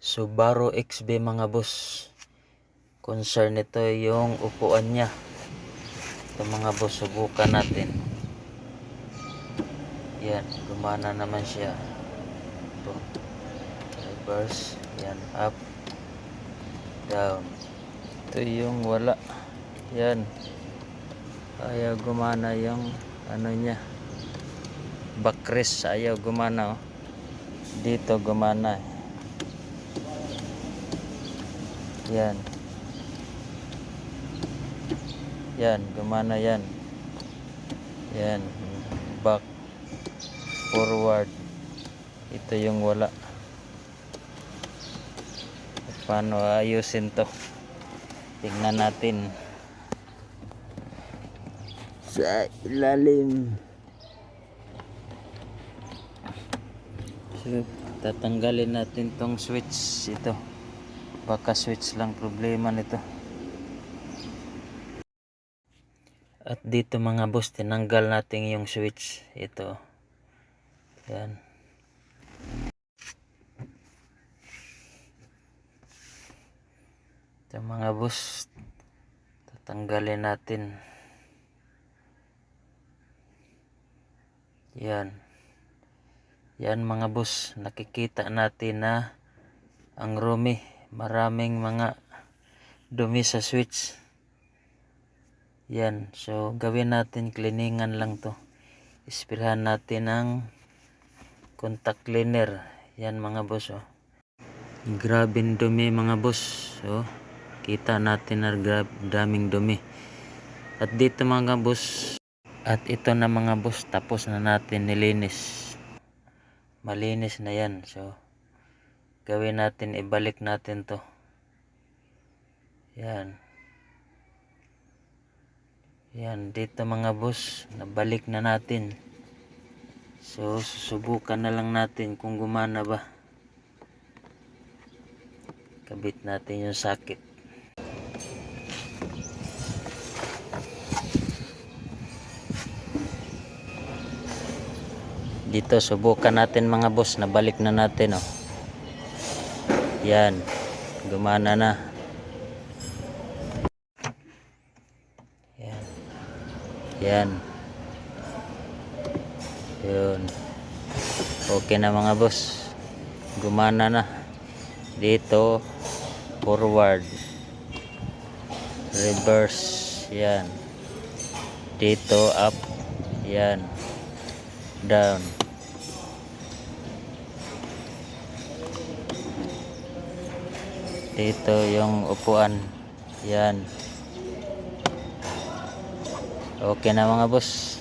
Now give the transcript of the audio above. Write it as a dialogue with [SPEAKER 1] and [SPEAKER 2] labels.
[SPEAKER 1] Subaru XB mga boss. Concern nito yung upuan niya. Ito mga boss, subukan natin. Yan, gumana naman siya. Ito, reverse. Yan, up, down. Ito yung wala. Yan, ayaw gumana yung ano niya, backrest ayaw gumana. Dito gumana. Yan. Yan, gumana yan. Yan, back, forward. Ito yung wala. Paano ayusin to? Tingnan natin. Sa ilalim. So, tatanggalin natin tong switch ito. Baka switch lang problema nito. At dito mga boss, tinanggal natin yung switch ito. Yan. Ito mga boss, tatanggalin natin. Yan. Yan mga boss, nakikita natin na ang rumi, maraming mga dumi sa switch. Yan, so gawin natin, cleaningan lang to. Ispirahan natin ang contact cleaner. Yan mga boss, oh. Grabing dumi mga boss. So, kita natin na daming dumi. At dito mga boss, at ito na mga boss, tapos na natin nilinis. Malinis na yan. So, gawin natin, ibalik natin to. Yan. Yan, dito mga boss, nabalik na natin. So, susubukan na lang natin kung gumana ba. Kabit natin yung socket. Dito, subukan natin mga boss, nabalik na natin, oh. Yan, gumana na. Yan. Yan. Yun. Okay na mga boss. Gumana na. Dito, forward. Reverse. Yan. Dito, up. Yan. Down. Dito yung upuan. Yan. Okay na mga boss.